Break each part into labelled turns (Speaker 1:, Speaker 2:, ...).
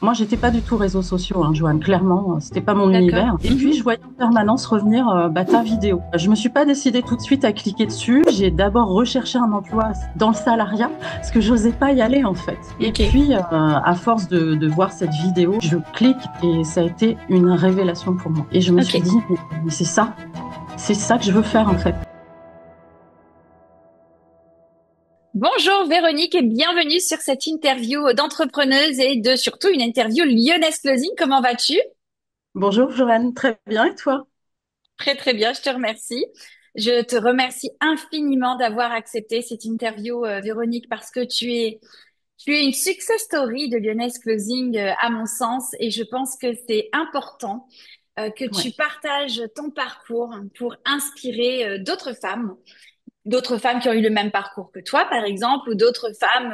Speaker 1: Moi, j'étais pas du tout réseaux sociaux, hein, Joanne, clairement, c'était pas mon
Speaker 2: D'accord.
Speaker 1: univers. Et puis, je voyais en permanence revenir ta vidéo. Je me suis pas décidée tout de suite à cliquer dessus. J'ai d'abord recherché un emploi dans le salariat, parce que j'osais pas y aller en fait. Et
Speaker 2: Ok.
Speaker 1: puis, à force de voir cette vidéo, je clique et ça a été une révélation pour moi. Et je me suis
Speaker 2: Ok.
Speaker 1: dit, mais c'est ça que je veux faire en fait.
Speaker 2: Bonjour Véronique et bienvenue sur cette interview d'entrepreneuse et de surtout une interview Lyonnaise Closing. Comment vas-tu?
Speaker 1: Bonjour Joanne, très bien et toi?
Speaker 2: Très très bien, je te remercie. Je te remercie infiniment d'avoir accepté cette interview, Véronique, parce que tu es une success story de Lyonnaise Closing, à mon sens, et je pense que c'est important que
Speaker 1: Ouais.
Speaker 2: tu partages ton parcours pour inspirer d'autres femmes qui ont eu le même parcours que toi, par exemple, ou d'autres femmes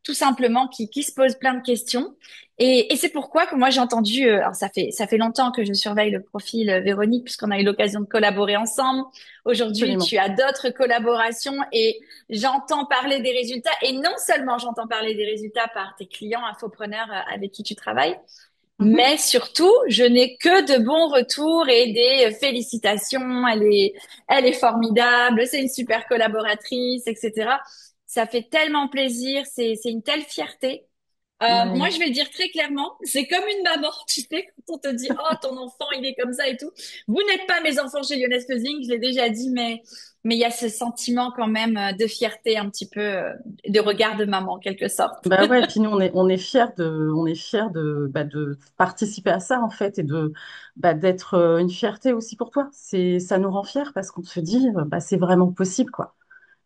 Speaker 2: tout simplement qui se posent plein de questions. Et c'est pourquoi que moi j'ai entendu, alors ça fait longtemps que je surveille le profil Véronique, puisqu'on a eu l'occasion de collaborer ensemble. Aujourd'hui,
Speaker 1: Absolument.
Speaker 2: tu as d'autres collaborations et j'entends parler des résultats. Et non seulement j'entends parler des résultats par tes clients infopreneurs avec qui tu travailles,
Speaker 1: Mhm.
Speaker 2: mais surtout, je n'ai que de bons retours et des félicitations. Elle est formidable, c'est une super collaboratrice, etc. Ça fait tellement plaisir, c'est une telle fierté. Moi,
Speaker 1: Ouais.
Speaker 2: je vais le dire très clairement, c'est comme une maman, tu sais, quand on te dit, oh, ton enfant, il est comme ça et tout. Vous n'êtes pas mes enfants chez Lioness Peusing, je l'ai déjà dit, mais il y a ce sentiment quand même de fierté un petit peu, de regard de maman, en quelque sorte.
Speaker 1: Bah ouais, et puis nous on est fiers de participer à ça en fait et d'être une fierté aussi pour toi. Ça nous rend fiers parce qu'on se dit c'est vraiment possible quoi.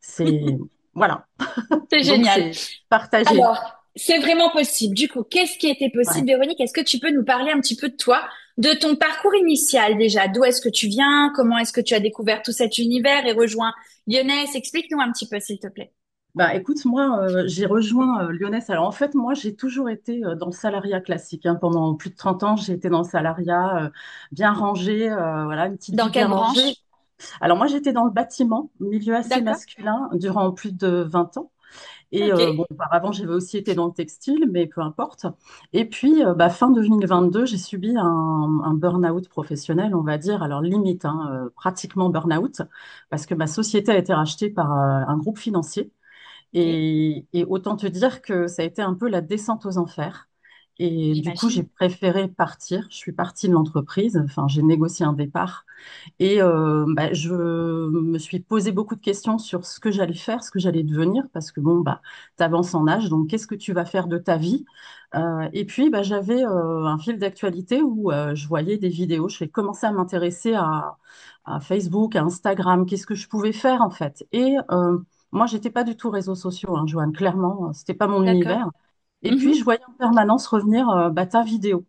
Speaker 1: C'est voilà.
Speaker 2: C'est
Speaker 1: Donc
Speaker 2: génial.
Speaker 1: c'est partagé.
Speaker 2: Alors, c'est vraiment possible. Du coup, qu'est-ce qui était
Speaker 1: Ouais.
Speaker 2: possible, Véronique? Est-ce que tu peux nous parler un petit peu de toi, de ton parcours initial déjà? D'où est-ce que tu viens? Comment est-ce que tu as découvert tout cet univers et rejoint Lyonnaise? Explique-nous un petit peu, s'il te plaît.
Speaker 1: Bah écoute, moi j'ai rejoint Lyonès. Alors en fait moi j'ai toujours été dans le salariat classique, hein. Pendant plus de 30 ans j'ai été dans le salariat bien rangé, voilà, une petite
Speaker 2: Dans
Speaker 1: vie
Speaker 2: quelle
Speaker 1: bien rangée.
Speaker 2: branche?
Speaker 1: Alors moi j'étais dans le bâtiment, milieu assez
Speaker 2: D'accord?
Speaker 1: masculin, durant plus de 20 ans. Et
Speaker 2: Ok.
Speaker 1: bon, auparavant, j'avais aussi été dans le textile, mais peu importe. Et puis, fin 2022, j'ai subi un burn-out professionnel, on va dire, alors limite, hein, pratiquement burn-out, parce que ma société a été rachetée par un groupe financier.
Speaker 2: Ok.
Speaker 1: Et autant te dire que ça a été un peu la descente aux enfers. Et du coup, j'ai
Speaker 2: J'imagine.
Speaker 1: préféré partir. Je suis partie de l'entreprise. Enfin, j'ai négocié un départ. Et je me suis posé beaucoup de questions sur ce que j'allais faire, ce que j'allais devenir, parce que bon, tu avances en âge, donc qu'est-ce que tu vas faire de ta vie? Et puis, j'avais un fil d'actualité où je voyais des vidéos. Je vais commencer à m'intéresser à Facebook, à Instagram, qu'est-ce que je pouvais faire en fait. Et moi, j'étais pas du tout réseaux sociaux, hein, Joanne, clairement, c'était pas mon
Speaker 2: D'accord.
Speaker 1: univers. Et puis,
Speaker 2: Mhm.
Speaker 1: je voyais en permanence revenir ta vidéo.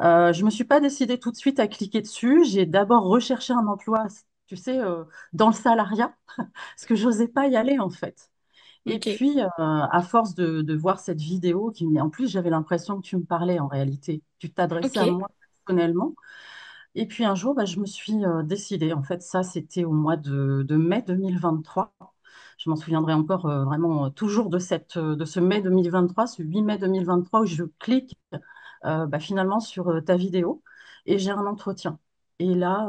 Speaker 1: Je me suis pas décidée tout de suite à cliquer dessus. J'ai d'abord recherché un emploi, tu sais, dans le salariat, parce que j'osais pas y aller en fait. Et
Speaker 2: Ok.
Speaker 1: puis, à force de voir cette vidéo, mais en plus, j'avais l'impression que tu me parlais en réalité. Tu t'adressais
Speaker 2: Ok.
Speaker 1: à moi personnellement. Et puis un jour, je me suis décidée. En fait, ça, c'était au mois de mai 2023. Je m'en souviendrai encore vraiment toujours de ce mai 2023, ce 8 mai 2023, où je clique finalement sur ta vidéo et j'ai un entretien. Et là,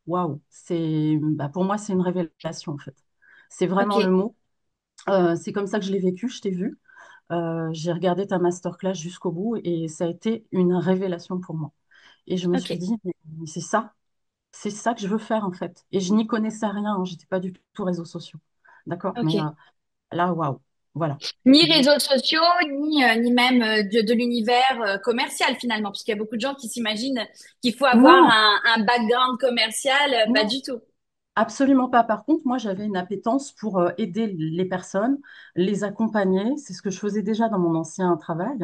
Speaker 1: waouh, pour moi, c'est une révélation en fait. C'est
Speaker 2: Ok.
Speaker 1: vraiment le mot. C'est comme ça que je l'ai vécu, je t'ai vu. J'ai regardé ta masterclass jusqu'au bout et ça a été une révélation pour moi. Et je me
Speaker 2: Ok.
Speaker 1: suis dit, mais c'est ça que je veux faire en fait. Et je n'y connaissais rien, hein, j'étais pas du tout réseaux sociaux. D'accord? Mais
Speaker 2: Ok.
Speaker 1: là, waouh, voilà.
Speaker 2: Ni
Speaker 1: Donc,
Speaker 2: réseaux sociaux, ni même de l'univers commercial finalement, puisqu'il y a beaucoup de gens qui s'imaginent qu'il faut avoir
Speaker 1: non,
Speaker 2: un background commercial, pas
Speaker 1: non,
Speaker 2: du tout.
Speaker 1: absolument pas. Par contre, moi, j'avais une appétence pour aider les personnes, les accompagner. C'est ce que je faisais déjà dans mon ancien travail.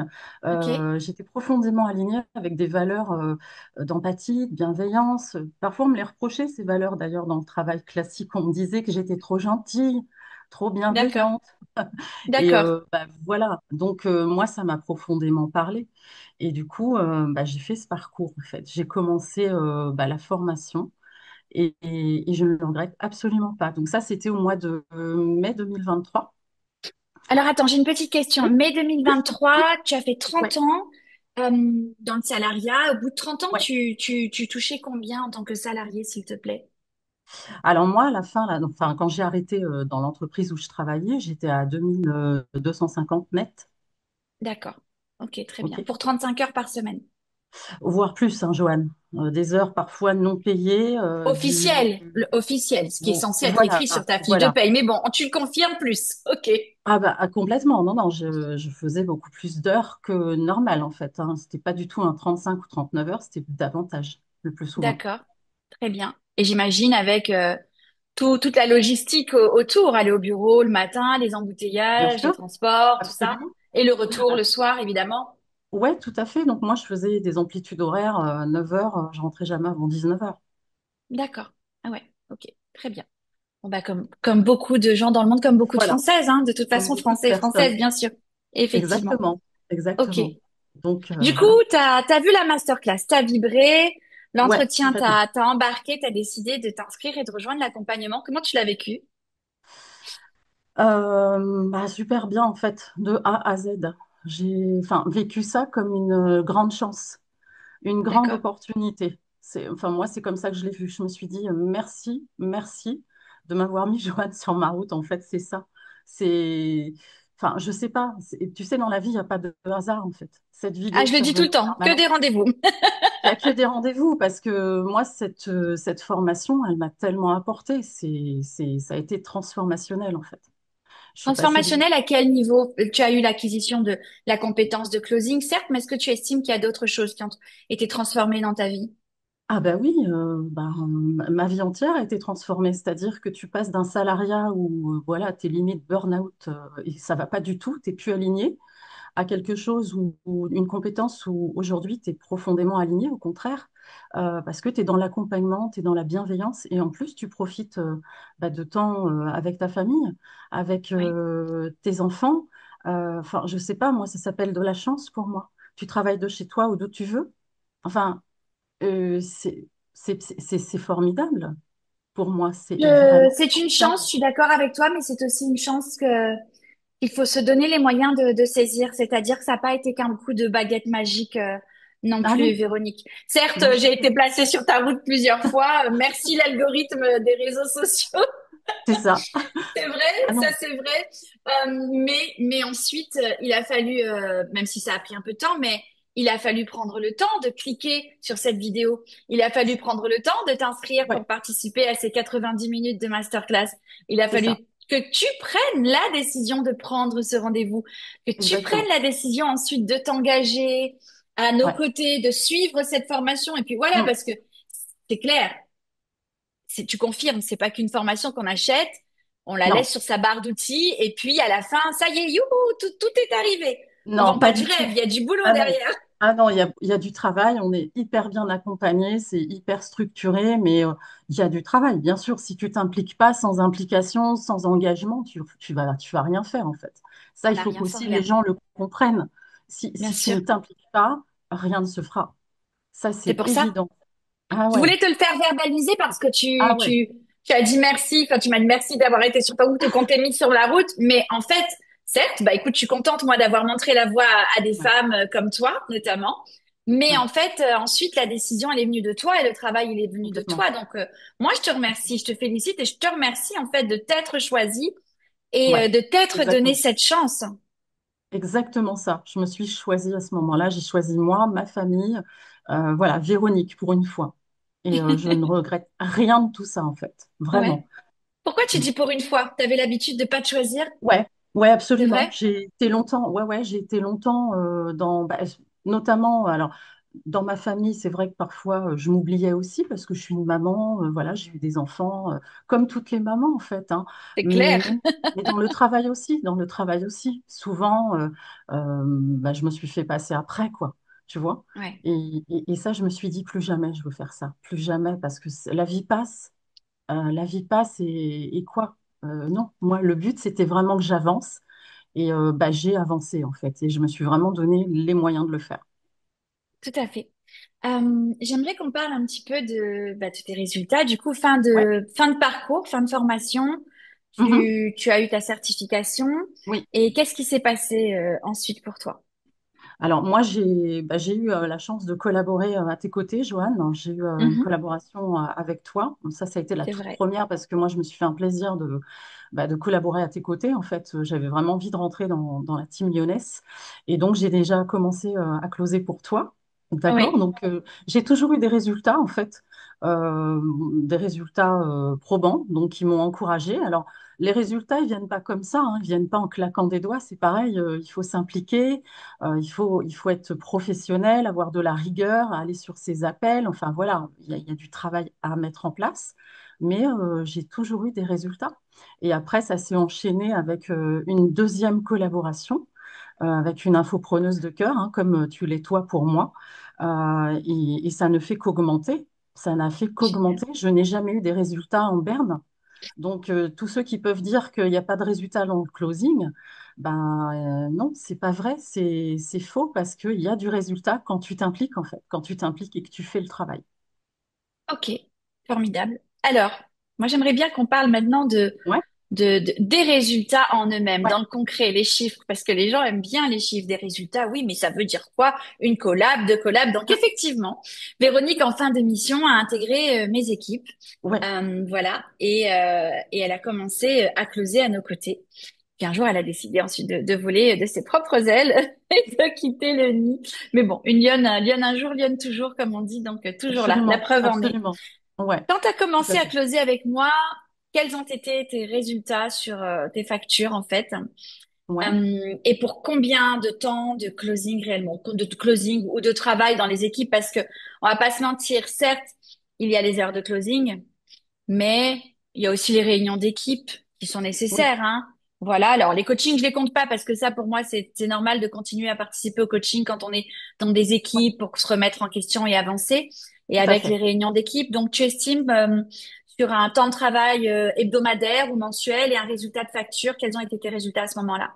Speaker 2: Ok,
Speaker 1: J'étais profondément alignée avec des valeurs d'empathie, de bienveillance. Parfois, on me les reprochait, ces valeurs d'ailleurs, dans le travail classique. On me disait que j'étais trop gentille, trop
Speaker 2: d'accord,
Speaker 1: bienveillante. Et
Speaker 2: d'accord.
Speaker 1: voilà. Donc, moi, ça m'a profondément parlé. Et du coup, j'ai fait ce parcours, en fait. J'ai commencé la formation et je ne le regrette absolument pas. Donc ça, c'était au mois de mai 2023.
Speaker 2: Alors attends, j'ai une petite question.
Speaker 1: Oui,
Speaker 2: Mai
Speaker 1: oui, je t'en
Speaker 2: 2023,
Speaker 1: prie.
Speaker 2: tu as fait
Speaker 1: Ouais.
Speaker 2: 30 ans. Dans le salariat, au bout de 30 ans,
Speaker 1: Ouais.
Speaker 2: tu touchais combien en tant que salarié, s'il te plaît?
Speaker 1: Alors moi, à la fin, là, enfin, quand j'ai arrêté dans l'entreprise où je travaillais, j'étais à 2250 net,
Speaker 2: D'accord. Ok, très bien.
Speaker 1: ok,
Speaker 2: Pour 35 heures par semaine.
Speaker 1: voire plus, hein, Joanne. Des heures parfois non payées,
Speaker 2: Officiel, le officiel, ce qui est censé être
Speaker 1: voilà,
Speaker 2: écrit sur ta fiche de
Speaker 1: voilà.
Speaker 2: paye. Mais bon, tu le confirmes plus. Ok.
Speaker 1: Ah bah complètement. Non, non, je faisais beaucoup plus d'heures que normal en fait. Hein. C'était pas du tout un 35 ou 39 heures, c'était davantage, le plus souvent.
Speaker 2: D'accord. Très bien. Et j'imagine avec toute la logistique autour, aller au bureau le matin, les
Speaker 1: Bien
Speaker 2: embouteillages, les
Speaker 1: sûr,
Speaker 2: transports, tout ça.
Speaker 1: absolument.
Speaker 2: Et le retour le soir, évidemment.
Speaker 1: Ouais, tout à fait. Donc moi, je faisais des amplitudes horaires, 9 heures, je rentrais jamais avant 19 heures.
Speaker 2: D'accord. Ah ouais, ok. Très bien. Bon, bah, comme beaucoup de gens dans le monde, comme beaucoup de
Speaker 1: Voilà,
Speaker 2: Françaises, hein, de toute
Speaker 1: comme
Speaker 2: façon,
Speaker 1: beaucoup de
Speaker 2: Français et
Speaker 1: personnes.
Speaker 2: Françaises, bien sûr. Effectivement.
Speaker 1: Exactement,
Speaker 2: Ok.
Speaker 1: exactement. Donc
Speaker 2: Du coup,
Speaker 1: voilà.
Speaker 2: t'as vu la masterclass, t'as vibré,
Speaker 1: Ouais,
Speaker 2: l'entretien
Speaker 1: complètement.
Speaker 2: t'as embarqué, t'as décidé de t'inscrire et de rejoindre l'accompagnement. Comment tu l'as vécu?
Speaker 1: Bah, super bien en fait, de A à Z. J'ai enfin, vécu ça comme une grande chance, une grande
Speaker 2: D'accord.
Speaker 1: opportunité. Enfin, moi, c'est comme ça que je l'ai vu. Je me suis dit merci, merci de m'avoir mis Joanne sur ma route. En fait, c'est ça. C'est, enfin, je sais pas. Tu sais, dans la vie, il n'y a pas de hasard en fait. Cette
Speaker 2: Ah,
Speaker 1: vidéo
Speaker 2: je le
Speaker 1: s'est
Speaker 2: dis tout
Speaker 1: révélée
Speaker 2: le
Speaker 1: en
Speaker 2: temps, que des
Speaker 1: permanence.
Speaker 2: rendez-vous.
Speaker 1: Il n'y a que des rendez-vous parce que moi, cette formation, elle m'a tellement apporté. Ça a été transformationnel en fait. Je suis passée d'une...
Speaker 2: Transformationnel, à quel niveau? Tu as eu l'acquisition de la compétence de closing, certes, mais est-ce que tu estimes qu'il y a d'autres choses qui ont été transformées dans ta vie?
Speaker 1: Ah bah oui, ma vie entière a été transformée. C'est-à-dire que tu passes d'un salariat où voilà, tu es limite burn-out et ça va pas du tout, tu n'es plus aligné, à quelque chose où une compétence où aujourd'hui tu es profondément aligné, au contraire, parce que tu es dans l'accompagnement, tu es dans la bienveillance et en plus tu profites de temps avec ta famille, avec
Speaker 2: Oui.
Speaker 1: tes enfants. Enfin, je sais pas, moi, ça s'appelle de la chance pour moi. Tu travailles de chez toi ou d'où tu veux. Enfin, c'est formidable. Pour moi, c'est vraiment
Speaker 2: C'est une chance,
Speaker 1: formidable.
Speaker 2: je suis d'accord avec toi, mais c'est aussi une chance que il faut se donner les moyens de saisir. C'est-à-dire que ça n'a pas été qu'un coup de baguette magique non
Speaker 1: Ah
Speaker 2: plus,
Speaker 1: non,
Speaker 2: Véronique. Certes,
Speaker 1: non,
Speaker 2: j'ai été placée sur ta route plusieurs fois. Merci l'algorithme des réseaux sociaux.
Speaker 1: c'est ça.
Speaker 2: C'est vrai,
Speaker 1: Ah
Speaker 2: ça
Speaker 1: non,
Speaker 2: c'est vrai. Mais ensuite, il a fallu, même si ça a pris un peu de temps, mais il a fallu prendre le temps de cliquer sur cette vidéo. Il a fallu prendre le temps de t'inscrire
Speaker 1: ouais,
Speaker 2: pour participer à ces 90 minutes de masterclass. Il a
Speaker 1: c'est
Speaker 2: fallu
Speaker 1: ça,
Speaker 2: que tu prennes la décision de prendre ce rendez-vous, que tu prennes
Speaker 1: exactement.
Speaker 2: la décision ensuite de t'engager à nos
Speaker 1: Ouais.
Speaker 2: côtés, de suivre cette formation. Et puis voilà,
Speaker 1: Mm.
Speaker 2: parce que c'est clair, tu confirmes, c'est pas qu'une formation qu'on achète, on la
Speaker 1: Non,
Speaker 2: laisse sur sa barre d'outils et puis à la fin, ça y est, youhou, tout est arrivé. On
Speaker 1: non,
Speaker 2: vend pas
Speaker 1: pas
Speaker 2: du
Speaker 1: du
Speaker 2: rêve,
Speaker 1: tout.
Speaker 2: il y a du boulot
Speaker 1: Ah non,
Speaker 2: derrière.
Speaker 1: ah non, il y a du travail, on est hyper bien accompagné, c'est hyper structuré, mais il y a du travail. Bien sûr, si tu t'impliques pas sans implication, sans engagement, tu vas rien faire en fait. Ça,
Speaker 2: On
Speaker 1: il
Speaker 2: n'a
Speaker 1: faut
Speaker 2: rien sans
Speaker 1: qu'aussi les
Speaker 2: rien,
Speaker 1: gens le comprennent.
Speaker 2: bien
Speaker 1: Si tu
Speaker 2: sûr.
Speaker 1: ne t'impliques pas, rien ne se fera. Ça,
Speaker 2: C'est
Speaker 1: c'est
Speaker 2: pour ça.
Speaker 1: évident. Ah
Speaker 2: Je
Speaker 1: ouais,
Speaker 2: voulais te le faire verbaliser parce que
Speaker 1: ah ouais,
Speaker 2: tu as dit merci, enfin, tu m'as dit merci d'avoir été sur ta route et qu'on t'ait mis sur la route. Mais en fait, certes, bah écoute, je suis contente, moi, d'avoir montré la voie à des
Speaker 1: ouais,
Speaker 2: femmes comme toi, notamment. Mais
Speaker 1: ouais,
Speaker 2: en fait, ensuite, la décision, elle est venue de toi et le travail, il est venu de
Speaker 1: complètement.
Speaker 2: toi. Donc, moi, je te remercie, je te félicite et je te remercie, en fait, de t'être choisi et
Speaker 1: Ouais,
Speaker 2: de t'être donné
Speaker 1: exactement.
Speaker 2: cette chance.
Speaker 1: Exactement ça. Je me suis choisie à ce moment-là. J'ai choisi moi, ma famille, voilà, Véronique pour une fois. Et je ne regrette rien de tout ça en fait,
Speaker 2: Ouais.
Speaker 1: vraiment.
Speaker 2: Pourquoi tu dis pour une fois? T'avais l'habitude de pas te choisir?
Speaker 1: Ouais, ouais,
Speaker 2: C'est
Speaker 1: absolument.
Speaker 2: vrai?
Speaker 1: J'ai été longtemps, ouais, j'ai été longtemps notamment, alors, dans ma famille, c'est vrai que parfois je m'oubliais aussi parce que je suis une maman, voilà, j'ai eu des enfants, comme toutes les mamans en fait, hein.
Speaker 2: C'est
Speaker 1: Mais
Speaker 2: clair.
Speaker 1: même, mais dans le travail aussi, souvent, je me suis fait passer après, quoi, tu vois.
Speaker 2: Ouais.
Speaker 1: Et ça, je me suis dit plus jamais je veux faire ça, plus jamais parce que la vie passe et quoi? Non, moi, le but, c'était vraiment que j'avance et j'ai avancé en fait et je me suis vraiment donné les moyens de le faire.
Speaker 2: Tout à fait. J'aimerais qu'on parle un petit peu de tes résultats. Du coup,
Speaker 1: Ouais.
Speaker 2: fin de parcours, fin de formation,
Speaker 1: Mhm.
Speaker 2: tu as eu ta certification.
Speaker 1: Oui.
Speaker 2: Et qu'est-ce qui s'est passé ensuite pour toi?
Speaker 1: Alors moi, j'ai eu la chance de collaborer à tes côtés, Joanne. J'ai eu une
Speaker 2: Mhm,
Speaker 1: collaboration avec toi. Ça a été la
Speaker 2: c'est
Speaker 1: toute
Speaker 2: vrai.
Speaker 1: première parce que moi, je me suis fait un plaisir de collaborer à tes côtés. En fait, j'avais vraiment envie de rentrer dans la team lyonnaise. Et donc, j'ai déjà commencé à closer pour toi. D'accord?
Speaker 2: Oui,
Speaker 1: Donc, j'ai toujours eu des résultats, en fait, des résultats probants, donc qui m'ont encouragée. Alors, les résultats, ils viennent pas comme ça, hein, ils viennent pas en claquant des doigts. C'est pareil, il faut s'impliquer. Il faut être professionnel, avoir de la rigueur, aller sur ses appels. Enfin voilà, il y a du travail à mettre en place, mais j'ai toujours eu des résultats. Et après, ça s'est enchaîné avec une deuxième collaboration avec une infopreneuse de cœur, hein, comme tu l'es toi pour moi. Et ça ne fait qu'augmenter. Ça n'a fait
Speaker 2: génial.
Speaker 1: qu'augmenter. Je n'ai jamais eu des résultats en berne. Donc, tous ceux qui peuvent dire qu'il n'y a pas de résultat dans le closing, non, c'est pas vrai, c'est faux parce qu'il y a du résultat quand tu t'impliques, en fait, quand tu t'impliques et que tu fais le travail.
Speaker 2: Ok, formidable. Alors, moi j'aimerais bien qu'on parle maintenant
Speaker 1: Ouais,
Speaker 2: des résultats en eux-mêmes,
Speaker 1: ouais,
Speaker 2: dans le concret, les chiffres, parce que les gens aiment bien les chiffres des résultats. Oui, mais ça veut dire quoi? Une collab, deux collabs. Donc effectivement, Véronique, en fin de mission, a intégré mes équipes.
Speaker 1: ouais,
Speaker 2: Voilà, et elle a commencé à closer à nos côtés. Puis un jour, elle a décidé ensuite de voler de ses propres ailes et de quitter le nid. Mais bon, une lionne un jour, lionne toujours, comme on dit, donc toujours là. La
Speaker 1: absolument,
Speaker 2: preuve en est.
Speaker 1: absolument. Ouais,
Speaker 2: Quand tu as
Speaker 1: tout à
Speaker 2: commencé à
Speaker 1: fait.
Speaker 2: closer avec moi, quels ont été tes résultats sur tes factures en fait?
Speaker 1: Ouais,
Speaker 2: Et pour combien de temps de closing réellement, de closing ou de travail dans les équipes? Parce que on va pas se mentir, certes, il y a les heures de closing, mais il y a aussi les réunions d'équipe qui sont
Speaker 1: oui,
Speaker 2: nécessaires, hein. Voilà. Alors les coachings, je les compte pas parce que ça, pour moi, c'est normal de continuer à participer au coaching quand on est dans des
Speaker 1: ouais,
Speaker 2: équipes pour se remettre en question et avancer. Et
Speaker 1: tout à
Speaker 2: avec les
Speaker 1: fait.
Speaker 2: réunions d'équipe, donc tu estimes sur un temps de travail hebdomadaire ou mensuel et un résultat de facture, quels ont été tes résultats à ce moment-là?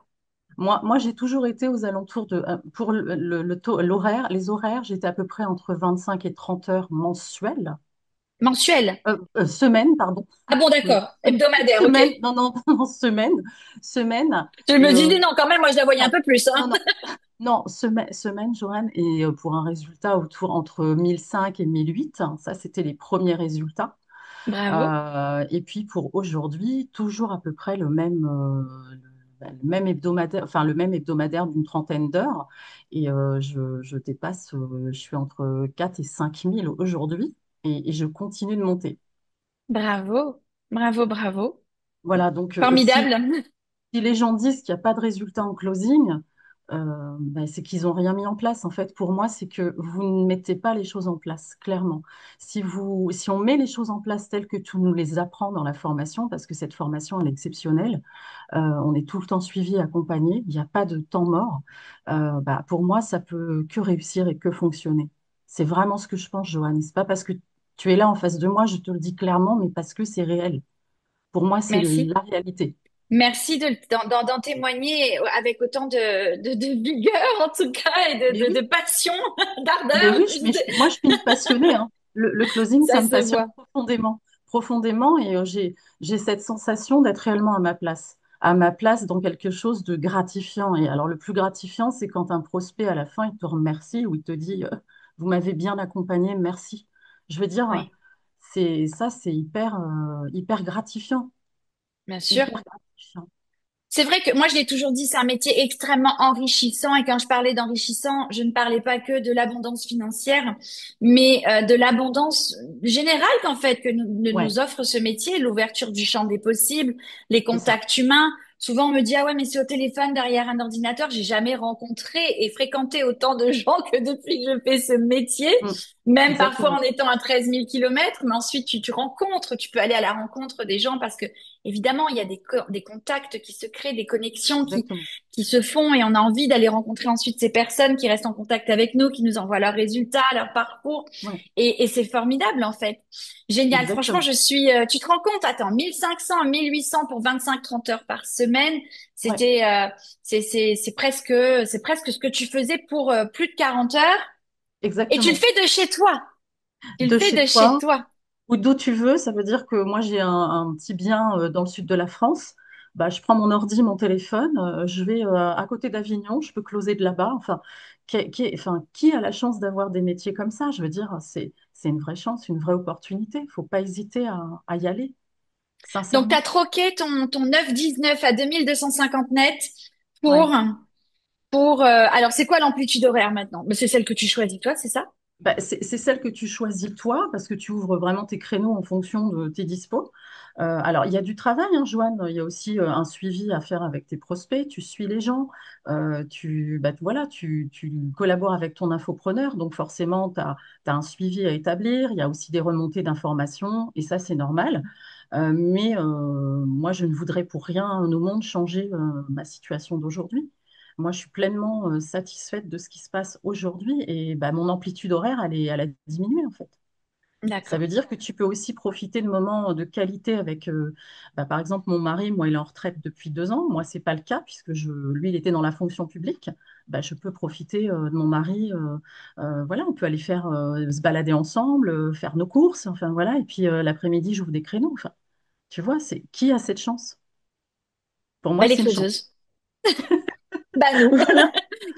Speaker 1: Moi j'ai toujours été aux alentours de, pour l'horaire, les horaires, j'étais à peu près entre 25 et 30 heures mensuelles.
Speaker 2: Mensuel.
Speaker 1: Semaine, pardon.
Speaker 2: Ah bon,
Speaker 1: Oui.
Speaker 2: d'accord. Hebdomadaire, ok.
Speaker 1: Semaine, non, non, non, semaine, semaine.
Speaker 2: Je me
Speaker 1: Et
Speaker 2: dis non, quand même, moi je la voyais un
Speaker 1: non,
Speaker 2: peu plus, hein.
Speaker 1: non, non, non, semaine, Joanne, et pour un résultat autour entre 1005 et 1008, hein, ça c'était les premiers résultats.
Speaker 2: Bravo.
Speaker 1: Et puis pour aujourd'hui, toujours à peu près le même hebdomadaire, enfin le même hebdomadaire d'une trentaine d'heures. Et je dépasse, je suis entre 4 et 5 000 aujourd'hui, et je continue de monter.
Speaker 2: Bravo. Bravo, bravo.
Speaker 1: Voilà, donc
Speaker 2: Formidable.
Speaker 1: si les gens disent qu'il n'y a pas de résultat en closing, c'est qu'ils n'ont rien mis en place. En fait, pour moi, c'est que vous ne mettez pas les choses en place, clairement. Si on met les choses en place telles que tu nous les apprends dans la formation, parce que cette formation, elle est exceptionnelle, on est tout le temps suivi, accompagné, il n'y a pas de temps mort. Pour moi, ça peut que réussir et que fonctionner. C'est vraiment ce que je pense, Joanne. C'est pas parce que tu es là en face de moi, je te le dis clairement, mais parce que c'est réel. Pour moi, c'est
Speaker 2: Merci.
Speaker 1: la réalité.
Speaker 2: Merci d'en témoigner avec autant de vigueur, en tout cas, et
Speaker 1: Mais oui,
Speaker 2: de passion,
Speaker 1: mais
Speaker 2: d'ardeur.
Speaker 1: oui, moi je suis une passionnée, hein. Le closing,
Speaker 2: Ça
Speaker 1: ça me
Speaker 2: se
Speaker 1: passionne
Speaker 2: voit.
Speaker 1: profondément, profondément, et j'ai cette sensation d'être réellement à ma place dans quelque chose de gratifiant. Et alors le plus gratifiant, c'est quand un prospect à la fin, il te remercie ou il te dit, vous m'avez bien accompagné, merci. Je veux dire,
Speaker 2: Oui,
Speaker 1: c'est hyper gratifiant,
Speaker 2: bien sûr.
Speaker 1: hyper gratifiant.
Speaker 2: C'est vrai que moi, je l'ai toujours dit, c'est un métier extrêmement enrichissant. Et quand je parlais d'enrichissant, je ne parlais pas que de l'abondance financière, mais de l'abondance générale qu'en fait que
Speaker 1: Ouais,
Speaker 2: nous offre ce métier, l'ouverture du champ des possibles, les
Speaker 1: c'est ça.
Speaker 2: contacts humains. Souvent, on me dit, ah ouais, mais c'est au téléphone derrière un ordinateur. J'ai jamais rencontré et fréquenté autant de gens que depuis que je fais ce métier,
Speaker 1: Mm,
Speaker 2: même parfois en
Speaker 1: exactement,
Speaker 2: étant à 13 000 kilomètres. Mais ensuite, tu rencontres, tu peux aller à la rencontre des gens parce que évidemment, il y a des contacts qui se créent, des connexions
Speaker 1: exactement.
Speaker 2: qui se font et on a envie d'aller rencontrer ensuite ces personnes qui restent en contact avec nous, qui nous envoient leurs résultats, leur parcours.
Speaker 1: Ouais,
Speaker 2: Et c'est formidable, en fait. Génial. Franchement,
Speaker 1: exactement.
Speaker 2: tu te rends compte, attends, 1500, 1800 pour 25-30 heures par semaine.
Speaker 1: Ouais,
Speaker 2: C'était, c'est presque ce que tu faisais pour plus de 40 heures. Et tu le
Speaker 1: exactement.
Speaker 2: fais de chez toi. Tu le
Speaker 1: De
Speaker 2: fais
Speaker 1: chez
Speaker 2: de chez
Speaker 1: toi
Speaker 2: toi.
Speaker 1: ou d'où tu veux, ça veut dire que moi j'ai un petit bien dans le sud de la France. Je prends mon ordi, mon téléphone, je vais à côté d'Avignon, je peux closer de là-bas. Enfin, Enfin, qui a la chance d'avoir des métiers comme ça? Je veux dire, c'est une vraie chance, une vraie opportunité. Il faut pas hésiter à y aller,
Speaker 2: Donc, tu as
Speaker 1: sincèrement.
Speaker 2: troqué ton 9,19 à 2250 net
Speaker 1: Ouais.
Speaker 2: pour, alors c'est quoi l'amplitude horaire maintenant? Mais c'est celle que tu choisis toi, c'est ça?
Speaker 1: Bah, c'est celle que tu choisis toi, parce que tu ouvres vraiment tes créneaux en fonction de tes dispos. Alors, il y a du travail, hein, Joanne. Il y a aussi un suivi à faire avec tes prospects. Tu suis les gens. Voilà, tu collabores avec ton infopreneur. Donc, forcément, tu as un suivi à établir. Il y a aussi des remontées d'informations. Et ça, c'est normal. Moi, je ne voudrais pour rien au monde changer ma situation d'aujourd'hui. Moi, je suis pleinement satisfaite de ce qui se passe aujourd'hui et bah, mon amplitude horaire, elle a diminué en fait. Ça
Speaker 2: D'accord.
Speaker 1: veut dire que tu peux aussi profiter de moments de qualité avec, par exemple, mon mari, moi, il est en retraite depuis 2 ans. Moi, c'est pas le cas puisque lui, il était dans la fonction publique. Bah, je peux profiter de mon mari. Voilà, on peut aller se balader ensemble, faire nos courses. Enfin, voilà. Et puis l'après-midi, j'ouvre des créneaux. Enfin, tu vois, c'est qui a cette chance? Pour moi,
Speaker 2: Bah, les
Speaker 1: c'est une chance.
Speaker 2: closeuses. Bah, nous.
Speaker 1: Voilà,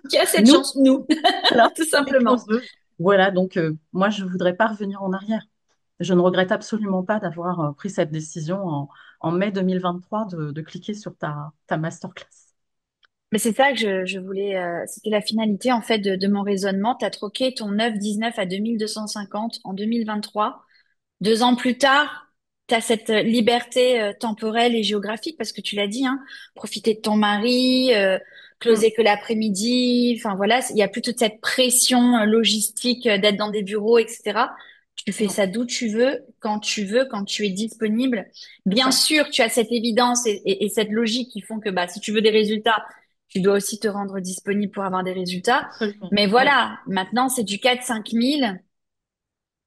Speaker 2: Qui a cette
Speaker 1: nous,
Speaker 2: chance? Nous.
Speaker 1: voilà,
Speaker 2: Tout
Speaker 1: les
Speaker 2: simplement.
Speaker 1: closeuses. Voilà, donc moi, je ne voudrais pas revenir en arrière. Je ne regrette absolument pas d'avoir pris cette décision en mai 2023 de cliquer sur ta masterclass.
Speaker 2: Mais c'est ça que je voulais, c'était la finalité en fait de mon raisonnement. Tu as troqué ton 9,19 à 2250 en 2023. 2 ans plus tard, tu as cette liberté temporelle et géographique parce que tu l'as dit, hein, profiter de ton mari,
Speaker 1: Mm,
Speaker 2: closer que l'après-midi. Enfin voilà, il y a plus toute cette pression logistique d'être dans des bureaux, etc. Tu fais
Speaker 1: non,
Speaker 2: ça d'où tu veux, quand tu es disponible.
Speaker 1: c'est
Speaker 2: Bien
Speaker 1: ça,
Speaker 2: sûr, tu as cette évidence et cette logique qui font que bah, si tu veux des résultats, tu dois aussi te rendre disponible pour avoir des résultats.
Speaker 1: absolument.
Speaker 2: Mais
Speaker 1: Oui,
Speaker 2: voilà, maintenant c'est du 4-5 000.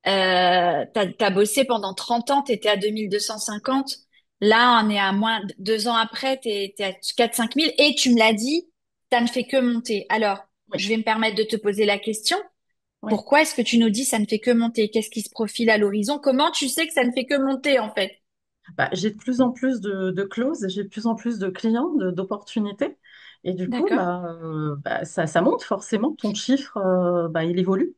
Speaker 2: T'as bossé pendant 30 ans, t'étais à 2250. Là, on est à moins 2 ans après, t'es à 4-5 000 et tu me l'as dit, ça ne fait que monter. Alors,
Speaker 1: oui,
Speaker 2: je vais me permettre de te poser la question.
Speaker 1: oui.
Speaker 2: Pourquoi est-ce que tu nous dis ça ne fait que monter? Qu'est-ce qui se profile à l'horizon? Comment tu sais que ça ne fait que monter en fait?
Speaker 1: Bah, j'ai de plus en plus de clauses, j'ai de plus en plus de clients, d'opportunités. Et du coup,
Speaker 2: D'accord?
Speaker 1: ça monte forcément. Ton chiffre, il évolue.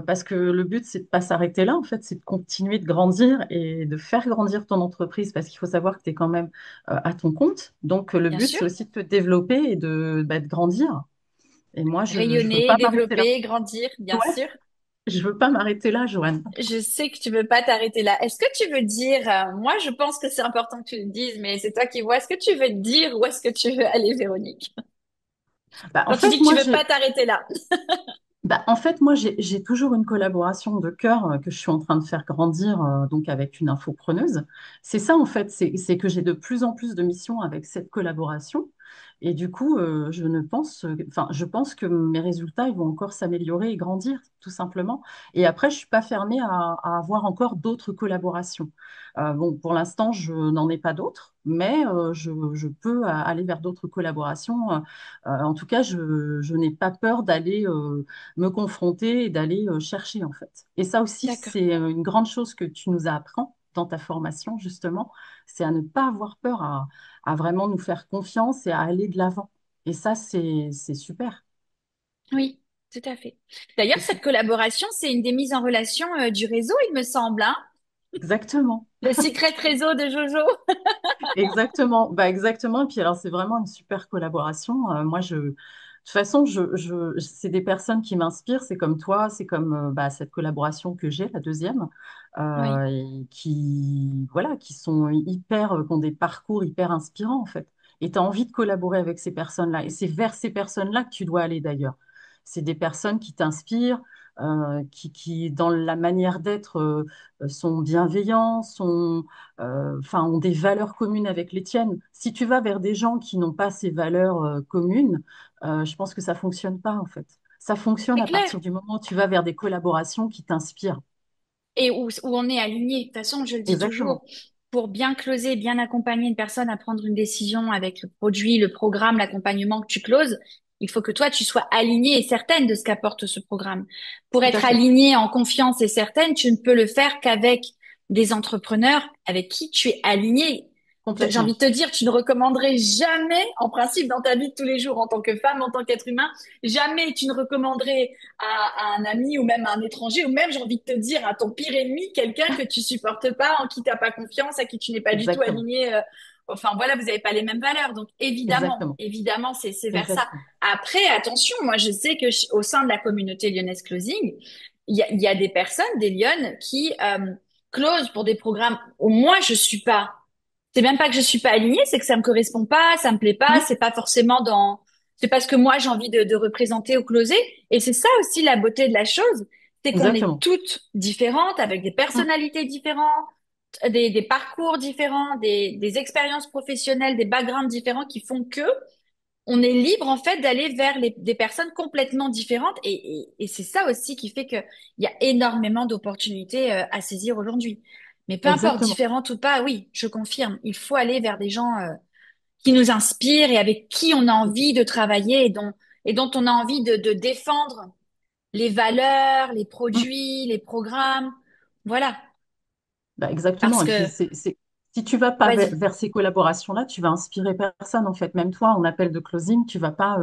Speaker 1: Parce que le but, c'est de pas s'arrêter là, en fait, c'est de continuer de grandir et de faire grandir ton entreprise, parce qu'il faut savoir que tu es quand même à ton compte. Donc, le
Speaker 2: Bien
Speaker 1: but,
Speaker 2: sûr.
Speaker 1: c'est aussi de te développer et de grandir. Et moi, je ne veux
Speaker 2: Rayonner,
Speaker 1: pas m'arrêter là.
Speaker 2: développer, grandir, bien
Speaker 1: Ouais,
Speaker 2: sûr.
Speaker 1: je veux pas m'arrêter là, Joanne.
Speaker 2: Je sais que tu veux pas t'arrêter là. Est-ce que tu veux dire, moi je pense que c'est important que tu le dises, mais c'est toi qui vois. Est-ce que tu veux dire où est-ce que tu veux aller, Véronique?
Speaker 1: Bah, en
Speaker 2: Quand tu
Speaker 1: fait,
Speaker 2: dis que tu
Speaker 1: moi,
Speaker 2: veux pas t'arrêter là.
Speaker 1: j'ai toujours une collaboration de cœur que je suis en train de faire grandir donc avec une infopreneuse. C'est ça, en fait, c'est que j'ai de plus en plus de missions avec cette collaboration. Et du coup, je pense que mes résultats, ils vont encore s'améliorer et grandir, tout simplement. Et après, je suis pas fermée à avoir encore d'autres collaborations. Bon, pour l'instant, je n'en ai pas d'autres, mais je peux aller vers d'autres collaborations. En tout cas, je n'ai pas peur d'aller me confronter et d'aller chercher en fait. Et ça aussi,
Speaker 2: D'accord.
Speaker 1: c'est une grande chose que tu nous apprends dans ta formation justement, c'est à ne pas avoir peur, à vraiment nous faire confiance et à aller de l'avant. Et ça, c'est super.
Speaker 2: Oui, tout à fait. D'ailleurs,
Speaker 1: C'est
Speaker 2: cette
Speaker 1: super.
Speaker 2: collaboration, c'est une des mises en relation du réseau, il me semble, hein?
Speaker 1: Exactement.
Speaker 2: Le secret réseau de Jojo.
Speaker 1: Exactement, exactement. Et puis alors c'est vraiment une super collaboration. De toute façon, c'est des personnes qui m'inspirent. C'est comme toi, c'est comme cette collaboration que j'ai, la deuxième,
Speaker 2: Oui,
Speaker 1: et voilà, qui sont hyper, qui ont des parcours hyper inspirants en fait. Et tu as envie de collaborer avec ces personnes-là. Et c'est vers ces personnes-là que tu dois aller d'ailleurs. C'est des personnes qui t'inspirent, dans la manière d'être, sont bienveillants, ont des valeurs communes avec les tiennes. Si tu vas vers des gens qui n'ont pas ces valeurs communes, je pense que ça fonctionne pas en fait. Ça fonctionne
Speaker 2: c'est
Speaker 1: à
Speaker 2: clair.
Speaker 1: partir du moment où tu vas vers des collaborations qui t'inspirent.
Speaker 2: Et où on est aligné. De toute façon, je le dis
Speaker 1: Exactement.
Speaker 2: toujours, pour bien closer, bien accompagner une personne à prendre une décision avec le produit, le programme, l'accompagnement que tu closes, il faut que toi, tu sois alignée et certaine de ce qu'apporte ce programme. Pour
Speaker 1: Tout à
Speaker 2: être
Speaker 1: fait.
Speaker 2: alignée en confiance et certaine, tu ne peux le faire qu'avec des entrepreneurs avec qui tu es aligné. j'ai envie
Speaker 1: complètement.
Speaker 2: de te dire, tu ne recommanderais jamais, en principe, dans ta vie de tous les jours, en tant que femme, en tant qu'être humain, jamais tu ne recommanderais à un ami ou même à un étranger, ou même, j'ai envie de te dire, à ton pire ennemi, quelqu'un que tu supportes pas, en qui t'as pas confiance, à qui tu n'es pas du tout
Speaker 1: Exactement.
Speaker 2: aligné. Enfin, voilà, vous n'avez pas les mêmes valeurs. Donc, évidemment,
Speaker 1: Exactement.
Speaker 2: évidemment, c'est vers ça.
Speaker 1: Exactement.
Speaker 2: Après, attention, moi, je sais que au sein de la communauté lyonnaise closing, il y a des personnes, des lyonnes, qui closent pour des programmes où moi, je suis pas. C'est même pas que je suis pas alignée, c'est que ça me correspond pas, ça me plaît pas,
Speaker 1: Mm,
Speaker 2: c'est pas forcément c'est pas ce que moi j'ai envie de représenter au closer. Et c'est ça aussi la beauté de la chose, c'est qu'on est
Speaker 1: exactement.
Speaker 2: toutes différentes, avec des
Speaker 1: Mm,
Speaker 2: personnalités différentes, des parcours différents, des expériences professionnelles, des backgrounds différents qui font que on est libre en fait d'aller vers des personnes complètement différentes. Et c'est ça aussi qui fait qu'il y a énormément d'opportunités à saisir aujourd'hui. Mais peu importe,
Speaker 1: exactement.
Speaker 2: différentes ou pas, oui, je confirme, il faut aller vers des gens qui nous inspirent et avec qui on a envie de travailler et dont on a envie de défendre les valeurs, les
Speaker 1: Mm.
Speaker 2: produits, les programmes. Voilà.
Speaker 1: Bah, exactement.
Speaker 2: Parce
Speaker 1: Et puis,
Speaker 2: que,
Speaker 1: si tu vas pas
Speaker 2: vas-y,
Speaker 1: vers ces collaborations-là, tu vas inspirer personne, en fait. Même toi, en appel de closing, tu vas pas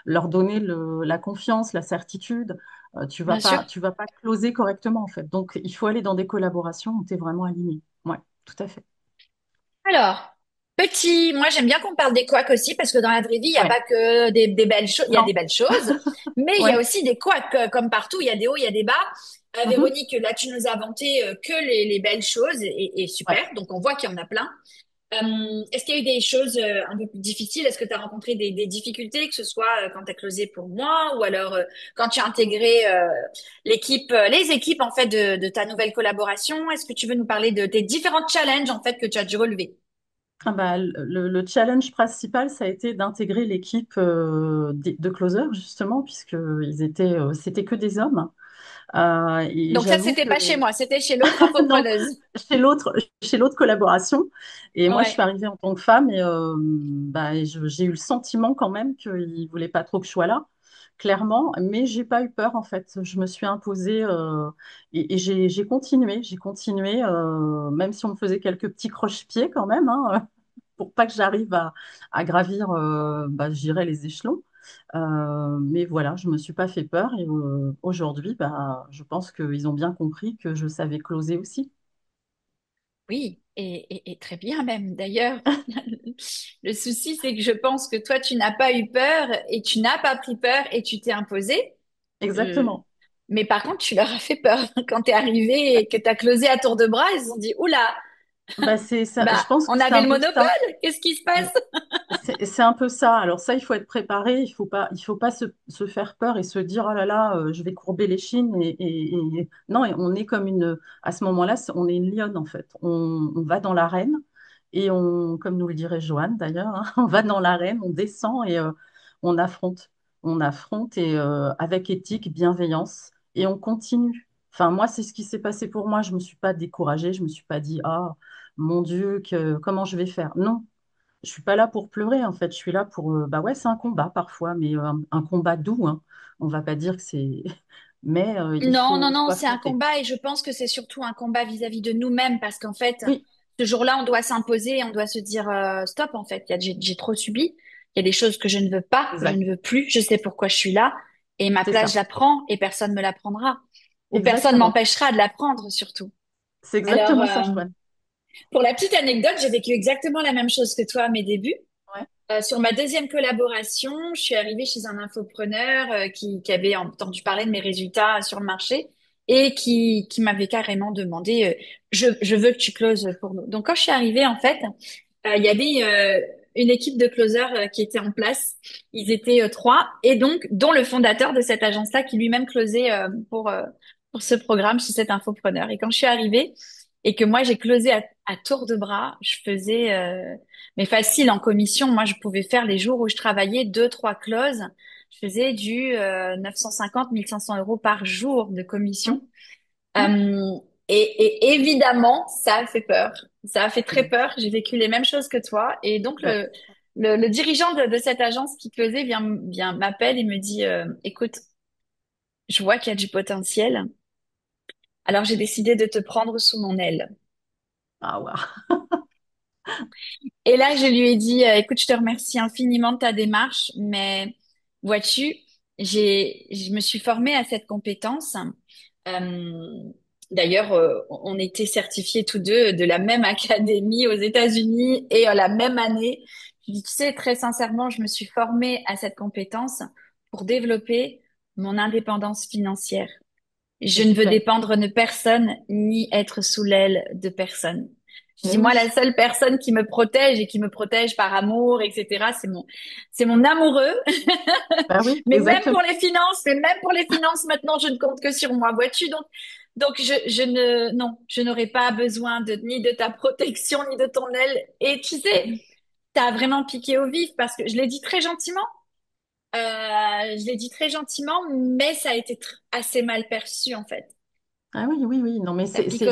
Speaker 1: leur donner la confiance, la certitude.
Speaker 2: bien sûr.
Speaker 1: Tu vas pas closer correctement, en fait. Donc, il faut aller dans des collaborations où tu es vraiment aligné. Ouais, tout à fait.
Speaker 2: Alors, moi j'aime bien qu'on parle des couacs aussi parce que dans la vraie vie, il n'y a
Speaker 1: Ouais.
Speaker 2: pas que des belles choses, il y a
Speaker 1: Non.
Speaker 2: des belles choses, mais il y a
Speaker 1: Ouais.
Speaker 2: aussi des couacs comme partout, il y a des hauts, il y a des bas.
Speaker 1: Mhm.
Speaker 2: Véronique, là tu nous as inventé que les belles choses et super,
Speaker 1: Ouais.
Speaker 2: donc on voit qu'il y en a plein. Est-ce qu'il y a eu des choses un peu plus difficiles? Est-ce que tu as rencontré des difficultés, que ce soit quand tu as closé pour moi ou alors quand tu as intégré les équipes en fait de ta nouvelle collaboration? Est-ce que tu veux nous parler de tes différents challenges en fait que tu as dû relever?
Speaker 1: Ah bah, le challenge principal, ça a été d'intégrer l'équipe de closers, justement, c'était que des hommes. Et
Speaker 2: Donc ça,
Speaker 1: j'avoue
Speaker 2: c'était
Speaker 1: que
Speaker 2: pas chez moi, c'était chez l'autre
Speaker 1: non,
Speaker 2: infopreneuse.
Speaker 1: chez l'autre collaboration. Et moi, je suis
Speaker 2: Ouais.
Speaker 1: arrivée en tant que femme et j'ai eu le sentiment quand même qu'ils ne voulaient pas trop que je sois là, clairement. Mais j'ai pas eu peur, en fait. Je me suis imposée et j'ai continué, même si on me faisait quelques petits croche-pieds quand même, hein, pour pas que j'arrive à gravir, je dirais, les échelons. Mais voilà, je me suis pas fait peur et aujourd'hui, je pense qu'ils ont bien compris que je savais closer aussi.
Speaker 2: Oui, et très bien même. D'ailleurs, le souci, c'est que je pense que toi, tu n'as pas eu peur et tu n'as pas pris peur et tu t'es imposé. Euh,
Speaker 1: Exactement.
Speaker 2: mais par contre, tu leur as fait peur. Quand t'es arrivé et que t'as closé à tour de bras, ils se sont dit, oula,
Speaker 1: C'est ça, je
Speaker 2: bah,
Speaker 1: pense que
Speaker 2: on
Speaker 1: c'est
Speaker 2: avait
Speaker 1: un
Speaker 2: le
Speaker 1: peu
Speaker 2: monopole.
Speaker 1: ça.
Speaker 2: Qu'est-ce qui se passe?
Speaker 1: C'est un peu ça. Alors ça, il faut être préparé. Il faut pas se faire peur et se dire, oh là là, je vais courber les chines. Non, et on est comme à ce moment-là, on est une lionne en fait. On va dans l'arène et comme nous le dirait Joanne d'ailleurs, hein, on va dans l'arène, on descend et on affronte. On affronte et avec éthique, bienveillance et on continue. Enfin, moi, c'est ce qui s'est passé pour moi. Je me suis pas découragée. Je me suis pas dit, ah, mon Dieu, comment je vais faire? Non, je suis pas là pour pleurer en fait, je suis là pour bah ouais, c'est un combat parfois, mais un combat doux, hein. On va pas dire que c'est mais
Speaker 2: Non, non,
Speaker 1: il
Speaker 2: non,
Speaker 1: faut
Speaker 2: c'est un
Speaker 1: affronter.
Speaker 2: combat et je pense que c'est surtout un combat vis-à-vis de nous-mêmes parce qu'en fait,
Speaker 1: Oui,
Speaker 2: ce jour-là, on doit s'imposer et on doit se dire stop, en fait, j'ai trop subi, il y a des choses que je ne veux pas, que je
Speaker 1: exact.
Speaker 2: ne veux plus, je sais pourquoi je suis là et ma
Speaker 1: C'est
Speaker 2: place, je
Speaker 1: ça.
Speaker 2: la prends et personne me la prendra ou personne
Speaker 1: Exactement.
Speaker 2: m'empêchera de la prendre surtout.
Speaker 1: C'est
Speaker 2: Alors,
Speaker 1: exactement ça, Joanne.
Speaker 2: pour la petite anecdote, j'ai vécu exactement la même chose que toi à mes débuts.
Speaker 1: Ouais.
Speaker 2: Sur ma deuxième collaboration, je suis arrivée chez un infopreneur qui avait entendu parler de mes résultats sur le marché et qui m'avait carrément demandé je veux que tu closes pour nous. Donc quand je suis arrivée, en fait, il y avait une équipe de closers qui était en place. Ils étaient trois et donc dont le fondateur de cette agence-là qui lui-même closait pour ce programme chez cet infopreneur. Et quand je suis arrivée et que moi j'ai closé à tour de bras, je faisais mais facile en commission. Moi, je pouvais faire les jours où je travaillais deux, trois clauses. Je faisais du 950, 1 500 € par jour de commission.
Speaker 1: Hum, hum.
Speaker 2: Euh, et évidemment, ça a fait peur. Ça a fait très
Speaker 1: Ben,
Speaker 2: peur. J'ai vécu les mêmes choses que toi. Et donc,
Speaker 1: ben,
Speaker 2: le dirigeant de cette agence qui closait m'appelle et me dit, écoute, je vois qu'il y a du potentiel. Alors, j'ai décidé de te prendre sous mon aile.
Speaker 1: ah ouais.
Speaker 2: Et là, je lui ai dit, écoute, je te remercie infiniment de ta démarche, mais vois-tu, je me suis formée à cette compétence. Euh, D'ailleurs, on était certifiés tous deux de la même académie aux États-Unis et la même année. Je dis, tu sais, très sincèrement, je me suis formée à cette compétence pour développer mon indépendance financière.
Speaker 1: C'est
Speaker 2: Je ne veux
Speaker 1: super.
Speaker 2: dépendre de personne ni être sous l'aile de personne. Je
Speaker 1: Mais
Speaker 2: dis, moi,
Speaker 1: oui,
Speaker 2: la seule personne qui me protège et qui me protège par amour, etc., c'est mon amoureux.
Speaker 1: bah oui,
Speaker 2: Mais même
Speaker 1: exactement.
Speaker 2: pour les finances, maintenant, je ne compte que sur moi. Vois-tu? Donc, je ne, non, je n'aurai pas besoin ni de ta protection, ni de ton aile. Et tu sais, t'as vraiment piqué au vif parce que je l'ai dit très gentiment. Je l'ai dit très gentiment, mais ça a été assez mal perçu, en fait.
Speaker 1: Ah oui, oui, oui. Non, mais
Speaker 2: Ça
Speaker 1: je
Speaker 2: pique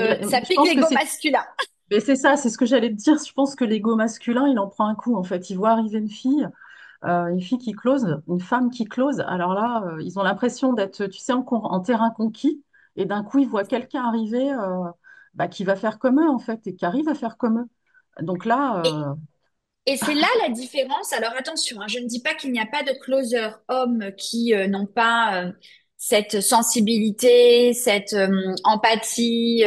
Speaker 1: pense que
Speaker 2: l'ego
Speaker 1: c'est,
Speaker 2: masculin.
Speaker 1: mais c'est ça, c'est ce que j'allais te dire. Je pense que l'ego masculin, il en prend un coup. En fait, il voit arriver une fille qui close, une femme qui close. Alors là, ils ont l'impression d'être, tu sais, en terrain conquis. Et d'un coup, ils voient quelqu'un arriver, bah, qui va faire comme eux, en fait, et qui arrive à faire comme eux. Donc là,
Speaker 2: Et, et c'est là la différence. Alors attention, hein, je ne dis pas qu'il n'y a pas de closer hommes qui n'ont pas cette sensibilité, cette empathie,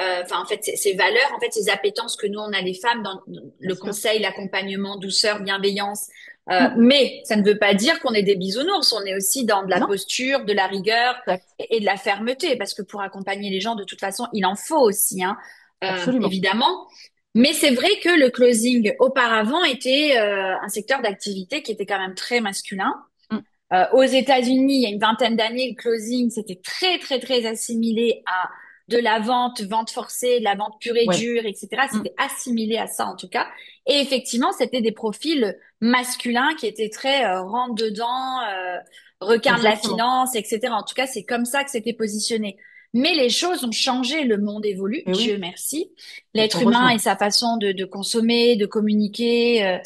Speaker 2: enfin en fait ces valeurs, en fait ces appétences que nous on a les femmes dans
Speaker 1: bien
Speaker 2: le
Speaker 1: sûr.
Speaker 2: conseil, l'accompagnement, douceur, bienveillance.
Speaker 1: Mm.
Speaker 2: Mais ça ne veut pas dire qu'on est des bisounours. On est aussi dans de la
Speaker 1: Non,
Speaker 2: posture, de la rigueur
Speaker 1: exact.
Speaker 2: et de la fermeté, parce que pour accompagner les gens, de toute façon, il en faut aussi, hein,
Speaker 1: Absolument.
Speaker 2: évidemment. Mais c'est vrai que le closing auparavant était un secteur d'activité qui était quand même très masculin.
Speaker 1: Mm.
Speaker 2: Aux États-Unis, il y a une vingtaine d'années, le closing, c'était très, très, très assimilé à de la vente, vente forcée, de la vente pure et
Speaker 1: Ouais.
Speaker 2: dure, etc.
Speaker 1: Mm.
Speaker 2: C'était assimilé à ça, en tout cas. Et effectivement, c'était des profils masculins qui étaient très rentre-dedans, requin de la
Speaker 1: Exactement.
Speaker 2: finance, etc. En tout cas, c'est comme ça que c'était positionné. Mais les choses ont changé, le monde évolue,
Speaker 1: Et oui,
Speaker 2: Dieu merci.
Speaker 1: et
Speaker 2: L'être humain et
Speaker 1: heureusement.
Speaker 2: sa façon de consommer, de communiquer,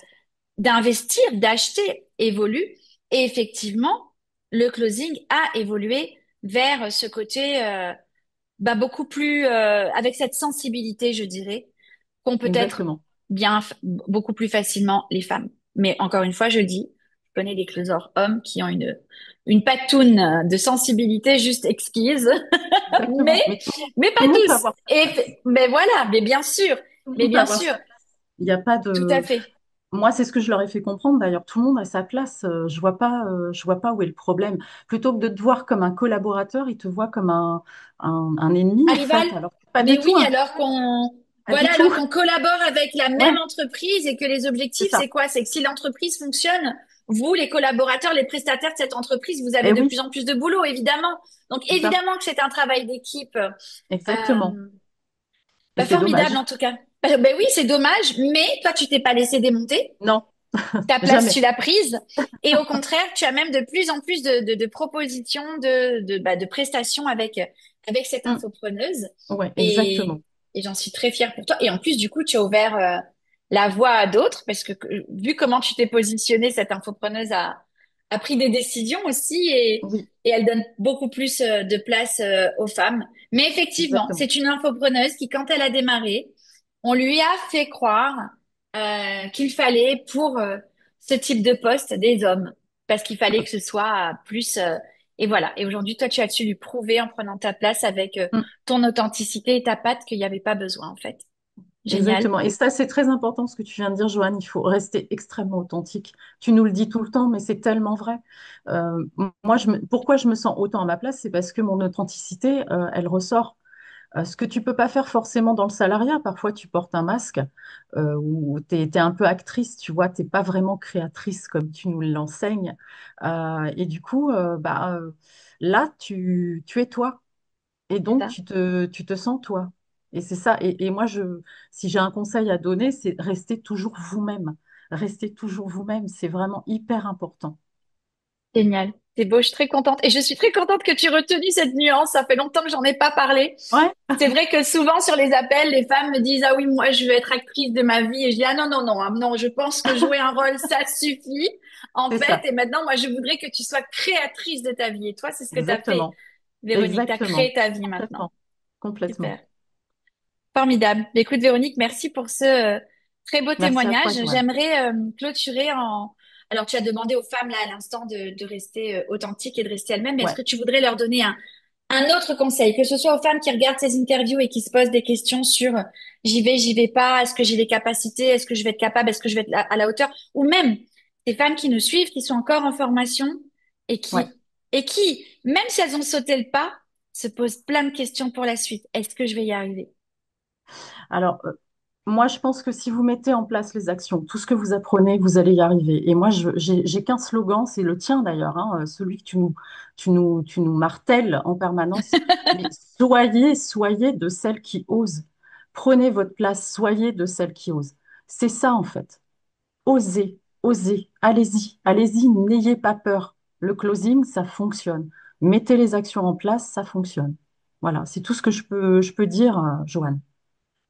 Speaker 2: d'investir, d'acheter évolue. Et effectivement, le closing a évolué vers ce côté beaucoup plus avec cette sensibilité, je dirais, qu'ont peut-être
Speaker 1: Exactement.
Speaker 2: beaucoup plus facilement les femmes. Mais encore une fois, je dis, je connais des closers hommes qui ont une patoune de sensibilité juste exquise, mais
Speaker 1: Exactement. Mais
Speaker 2: mais pas
Speaker 1: tout le monde peut
Speaker 2: tous.
Speaker 1: avoir sa
Speaker 2: Et
Speaker 1: place.
Speaker 2: mais voilà, mais bien sûr,
Speaker 1: Tout le
Speaker 2: mais
Speaker 1: monde peut
Speaker 2: bien
Speaker 1: avoir
Speaker 2: sûr,
Speaker 1: sa place. Il n'y a pas
Speaker 2: tout à
Speaker 1: de.
Speaker 2: fait.
Speaker 1: Moi, c'est ce que je leur ai fait comprendre. D'ailleurs, tout le monde a sa place. Je vois pas où est le problème. Plutôt que de te voir comme un collaborateur, ils te voient comme un ennemi,
Speaker 2: Un
Speaker 1: en
Speaker 2: rival?
Speaker 1: fait. Alors, pas
Speaker 2: Mais
Speaker 1: du
Speaker 2: oui,
Speaker 1: tout, un
Speaker 2: alors
Speaker 1: rival.
Speaker 2: qu'on
Speaker 1: Pas du
Speaker 2: voilà,
Speaker 1: tout.
Speaker 2: alors qu'on collabore avec la même
Speaker 1: Ouais,
Speaker 2: entreprise et que les
Speaker 1: c'est
Speaker 2: objectifs,
Speaker 1: ça.
Speaker 2: c'est quoi? C'est que si l'entreprise fonctionne, vous, les collaborateurs, les prestataires de cette entreprise, vous
Speaker 1: Eh
Speaker 2: avez de
Speaker 1: oui,
Speaker 2: plus en plus de boulot, évidemment. Donc
Speaker 1: c'est ça.
Speaker 2: évidemment que c'est un travail d'équipe.
Speaker 1: Exactement. Et c'est
Speaker 2: Formidable
Speaker 1: dommage.
Speaker 2: en tout cas. Ben oui, c'est dommage, mais toi, tu t'es pas laissé démonter.
Speaker 1: Non,
Speaker 2: Ta place,
Speaker 1: jamais.
Speaker 2: tu l'as prise. Et au contraire, tu as même de plus en plus de propositions, de prestations avec cette
Speaker 1: Mm.
Speaker 2: infopreneuse.
Speaker 1: Ouais,
Speaker 2: Et,
Speaker 1: exactement.
Speaker 2: et j'en suis très fière pour toi. Et en plus, du coup, tu as ouvert la voie à d'autres parce que vu comment tu t'es positionnée, cette infopreneuse a pris des décisions aussi
Speaker 1: Oui,
Speaker 2: et elle donne beaucoup plus de place aux femmes. Mais effectivement,
Speaker 1: exactement.
Speaker 2: c'est une infopreneuse qui, quand elle a démarré, on lui a fait croire qu'il fallait pour ce type de poste des hommes, parce qu'il fallait que ce soit plus... et voilà. Et aujourd'hui, toi, tu as su lui prouver en prenant ta place avec
Speaker 1: Mm.
Speaker 2: ton authenticité et ta patte qu'il n'y avait pas besoin, en fait. Génial.
Speaker 1: Exactement. Et ça, c'est très important ce que tu viens de dire, Joanne. Il faut rester extrêmement authentique. Tu nous le dis tout le temps, mais c'est tellement vrai. Pourquoi je me sens autant à ma place, c'est parce que mon authenticité, elle ressort. Ce que tu peux pas faire forcément dans le salariat. Parfois, tu portes un masque ou tu es, un peu actrice, tu vois, tu n'es pas vraiment créatrice comme tu nous l'enseignes. Et du coup, là, tu es toi. Et
Speaker 2: C'est
Speaker 1: donc,
Speaker 2: ça.
Speaker 1: tu te sens toi. Et c'est ça. Et moi, si j'ai un conseil à donner, c'est rester toujours vous-même. Restez toujours vous-même. C'est vraiment hyper important.
Speaker 2: Génial. C'est beau, je suis très contente. Et je suis très contente que tu aies retenu cette nuance. Ça fait longtemps que j'en ai pas parlé.
Speaker 1: Ouais,
Speaker 2: C'est vrai que souvent sur les appels, les femmes me disent, ah oui, moi, je veux être actrice de ma vie. Et je dis, ah non, non, non, ah non, je pense que jouer un rôle, ça suffit, en
Speaker 1: c'est
Speaker 2: fait.
Speaker 1: ça.
Speaker 2: Et maintenant, moi, je voudrais que tu sois créatrice de ta vie. Et toi, c'est ce que tu as fait,
Speaker 1: Exactement.
Speaker 2: Véronique. Tu as
Speaker 1: Exactement.
Speaker 2: créé ta vie maintenant.
Speaker 1: Complètement. Complètement.
Speaker 2: Super. Formidable. Écoute, Véronique, merci pour ce Très beau
Speaker 1: Merci à toi,
Speaker 2: témoignage.
Speaker 1: Joanne.
Speaker 2: J'aimerais clôturer en... Alors, tu as demandé aux femmes, là, à l'instant, de rester authentiques et de rester elles-mêmes, mais est-ce
Speaker 1: Ouais,
Speaker 2: que tu voudrais leur donner un autre conseil, que ce soit aux femmes qui regardent ces interviews et qui se posent des questions sur j'y vais pas, est-ce que j'ai les capacités, est-ce que je vais être capable, est-ce que je vais être à la hauteur, ou même ces femmes qui nous suivent, qui sont encore en formation et
Speaker 1: ouais.
Speaker 2: qui, même si elles ont sauté le pas, se posent plein de questions pour la suite. Est-ce que je vais y arriver?
Speaker 1: Alors, moi, je pense que si vous mettez en place les actions, tout ce que vous apprenez, vous allez y arriver. Et moi, j'ai qu'un slogan, c'est le tien d'ailleurs, hein, celui que tu nous martèles en permanence. Mais soyez de celles qui osent. Prenez votre place, soyez de celles qui osent. C'est ça, en fait. Osez, osez, allez-y, n'ayez pas peur. Le closing, ça fonctionne. Mettez les actions en place, ça fonctionne. Voilà, c'est tout ce que je peux dire, Joanne.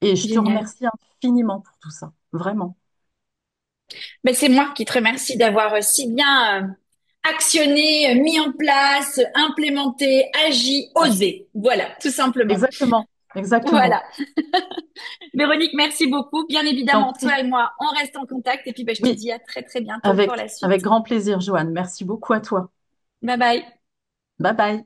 Speaker 1: Et je te
Speaker 2: Génial.
Speaker 1: remercie infiniment pour tout ça, vraiment.
Speaker 2: Mais c'est moi qui te remercie d'avoir si bien actionné, mis en place, implémenté, agi,
Speaker 1: Ouais,
Speaker 2: osé. Voilà, tout simplement.
Speaker 1: exactement, exactement.
Speaker 2: Voilà. Véronique, merci beaucoup. Bien
Speaker 1: T'en
Speaker 2: évidemment,
Speaker 1: prie.
Speaker 2: toi et moi, on reste en contact et puis ben, je te
Speaker 1: Oui,
Speaker 2: dis à très très bientôt pour la
Speaker 1: avec
Speaker 2: suite.
Speaker 1: grand plaisir, Joanne. Merci beaucoup à toi.
Speaker 2: Bye bye.
Speaker 1: Bye bye.